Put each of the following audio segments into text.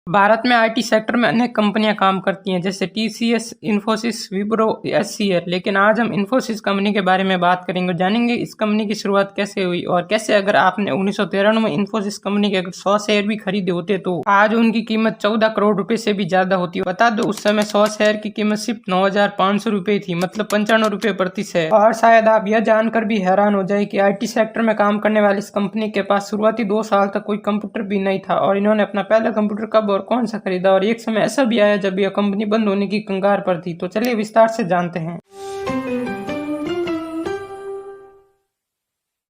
भारत में IT sector में अनेक कंपनियां काम करती हैं जैसे टीसीएस, इन्फोसिस, विप्रो, एचसीएल। लेकिन आज हम इन्फोसिस कंपनी के बारे में बात करेंगे, जानेंगे इस कंपनी की शुरुआत कैसे हुई और कैसे अगर आपने 1993 में इन्फोसिस कंपनी के अगर 100 शेयर भी खरीदे होते तो आज उनकी कीमत 14 करोड़ रुपए से भी ज्यादा होती। बता दो उस समय 100 शेयर की कीमत सिर्फ 9,500 रुपए थी, मतलब 95 रुपए प्रति शेयर। और शायद आप यह जानकर भी हैरान हो जाए कि आईटी सेक्टर में काम करने वाली इस कंपनी के पास शुरुआती 2 साल तक कोई कंप्यूटर भी नहीं था और इन्होंने अपना पहला कंप्यूटर कब और कौन सा खरीदा और एक समय ऐसा भी आया जब यह कंपनी बंद होने की कगार पर थी। तो चलिए विस्तार से जानते हैं।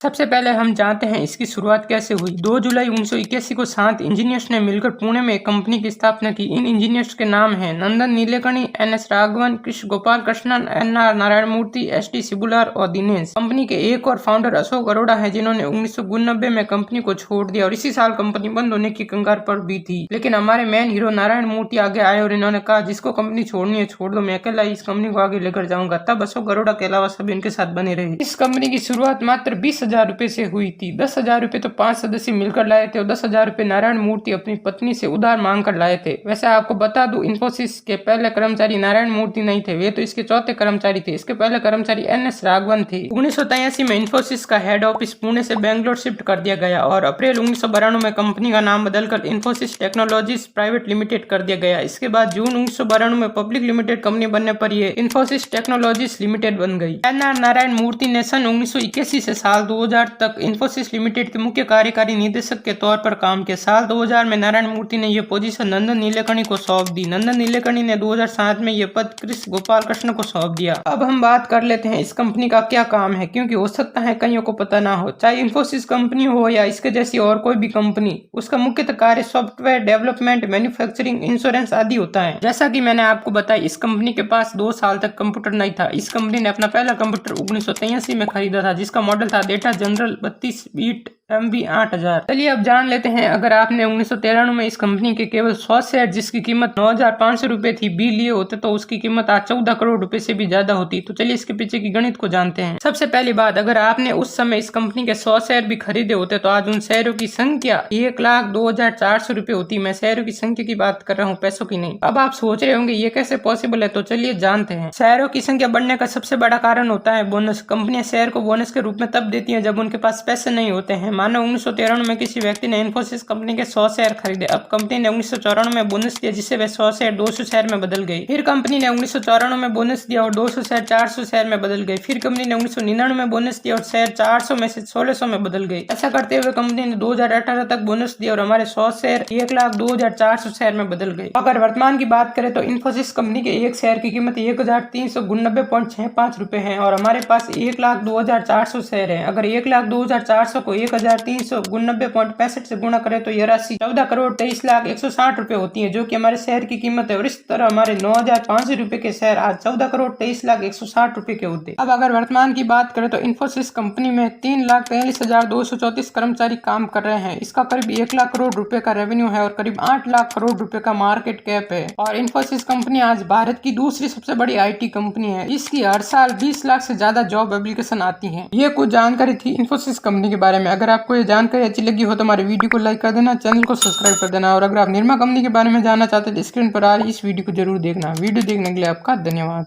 सबसे पहले हम जानते हैं इसकी शुरुआत कैसे हुई। 2 जुलाई 1981 को 7 इंजीनियर्स ने मिलकर पुणे में एक कंपनी की स्थापना की। इन इंजीनियर्स के नाम हैं नंदन नीलेकणी, एनएस राघवन, कृष्ण गोपाल कृष्णन, एनआर नारायण मूर्ति, एसटी सिबुलार और दिनेश। कंपनी के एक और फाउंडर अशोक अरोड़ा हैं जिन्होंने 1999 में कंपनी को छोड़ दिया और इसी साल कंपनी बंद होने की कगार पर भी थी। लेकिन हमारे मेन हीरो नारायण मूर्ति आगे आए और इन्होंने कहा जिसको कंपनी छोड़नी है छोड़ दो, मैं अकेला इस कंपनी को आगे लेकर जाऊंगा। तब अशोक अरोड़ा के अलावा सभी इनके साथ बने रहे। इस कंपनी की शुरुआत मात्र 20,000 रुपए से हुई थी। 10,000 रुपए तो 5 सदस्य मिलकर लाए थे और 10,000 रुपए नारायण मूर्ति अपनी पत्नी से उधार मांग कर लाए थे। वैसे आपको बता दूं इन्फोसिस के पहले कर्मचारी नारायण मूर्ति नहीं थे, वे तो इसके चौथे कर्मचारी थे। इसके पहले कर्मचारी एनएस राघवन थे। 1983 में इन्फोसिस का हेड ऑफिस पुणे से बेंगलोर शिफ्ट कर दिया गया और अप्रैल 1992 में कंपनी का नाम बदलकर इन्फोसिस टेक्नोलॉजीज प्राइवेट लिमिटेड कर दिया गया। इसके बाद जून 1992 में पब्लिक लिमिटेड कंपनी बनने पर यह इन्फोसिस टेक्नोलॉजीज लिमिटेड बन गई। एनआर नारायण मूर्ति ने सन 1981 से साल 2000 तक इन्फोसिस लिमिटेड के मुख्य कार्यकारी निदेशक के तौर पर काम किया। साल 2000 में नारायण मूर्ति ने यह पोजीशन नंदन नीलेकणी को सौंप दी। नंदन नीलेकणी ने 2007 में यह पद कृष्ण गोपाल कृष्ण को सौंप दिया। अब हम बात कर लेते हैं इस कंपनी का क्या काम है, क्योंकि हो सकता है कईयों को पता ना हो। चाहे इन्फोसिस कंपनी हो या इसके जैसी और कोई भी कंपनी, उसका मुख्यतः कार्य सॉफ्टवेयर डेवलपमेंट, मैन्युफैक्चरिंग, इंश्योरेंस आदि होता है। जैसा कि मैंने आपको बताया इस कंपनी के पास 2 साल तक कंप्यूटर नहीं था। इस कंपनी ने अपना पहला कंप्यूटर 1983 में खरीदा था जिसका मॉडल था डेटा जनरल 32 बीट MB 8000। चलिए अब जान लेते हैं अगर आपने 1993 में इस कंपनी के केवल 100 शेयर जिसकी कीमत 9,500 रुपए थी भी लिए होते तो उसकी कीमत आज 14 करोड़ रुपए से भी ज्यादा होती। तो चलिए इसके पीछे की गणित को जानते हैं। सबसे पहली बात, अगर आपने उस समय इस कंपनी के 100 शेयर भी खरीदे होते तो आज उन शेयरों की संख्या 1,02,400 रुपए होती। मैं शेयरों की संख्या की बात कर रहा हूँ, पैसों की नहीं। अब आप सोच रहे होंगे ये कैसे पॉसिबल है, तो चलिए जानते हैं। शेयरों की संख्या बढ़ने का सबसे बड़ा कारण होता है बोनस। कंपनियां शेयर को बोनस के रूप में तब देती है जब उनके पास पैसे नहीं होते हैं। मानो 1993 में किसी व्यक्ति ने इन्फोसिस कंपनी के 100 शेयर खरीदे। अब कंपनी ने 1994 में बोनस दिया जिससे वे 100 शेयर 200 शेयर में बदल गई। फिर कंपनी ने 1994 में बोनस दिया और 200 शेयर 400 शेयर में बदल गए। फिर कंपनी ने 1999 में बोनस दिया और शेयर 400 में से 1600 में बदल गई। ऐसा करते हुए कंपनी ने 2018 तक बोनस दिया और हमारे 100 शेयर 1,02,400 शेयर में बदल गए। अगर वर्तमान की बात करें तो इन्फोसिस कंपनी के एक शेयर की कीमत 1,389.65 रुपए है और हमारे पास 1,02,400 शेयर है। अगर 1,02,400 को 1,389.65 से गुणा करें तो यह राशि 14 करोड़ 23,01,60 रुपए होती है, जो कि हमारे शेयर की कीमत है। और इस तरह हमारे 9,500 रुपए के शेयर आज 14 करोड़ 23,01,60 रुपए के होते। अब अगर वर्तमान की बात करें तो इन्फोसिस कंपनी में 3,43,234 कर्मचारी काम कर रहे हैं। इसका करीब 1 लाख करोड़ रुपए का रेवेन्यू है और करीब 8 लाख करोड़ रुपए का मार्केट कैप है। और इन्फोसिस कंपनी आज भारत की दूसरी सबसे बड़ी IT कंपनी है। इसकी हर साल 20 लाख से ज्यादा जॉब एप्लीकेशन आती है। ये कुछ जानकारी थी इन्फोसिस कंपनी के बारे में। अगर आपको ये जानकारी अच्छी लगी हो तो हमारे वीडियो को लाइक कर देना, चैनल को सब्सक्राइब कर देना और अगर आप निर्मा कंपनी के बारे में जानना चाहते हैं तो स्क्रीन पर आ रही इस वीडियो को जरूर देखना। वीडियो देखने के लिए आपका धन्यवाद।